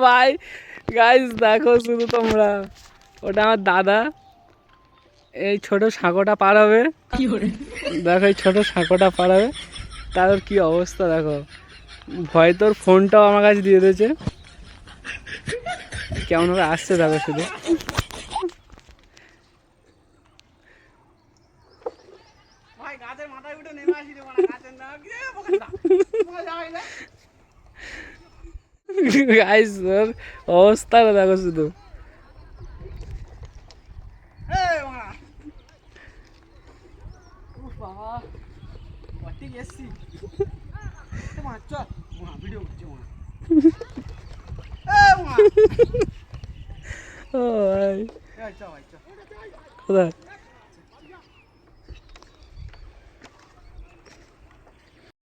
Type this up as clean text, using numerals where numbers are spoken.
ভাই গাইস দেখো শুধু তোমরা, ওটা আমার দাদা। এই ছোট সাঁকোটা পার হবে, দেখো এই ছোট সাঁকোটা পার হবে, তার কি অবস্থা দেখো। ভয় তোর ফোনটাও আমার কাছে দিয়ে দিয়েছে, কেমন ভাবে আসছে দেখো শুধু। গাইস ওর অবস্থাটা দেখো শুধু। ও ভাই কোথায়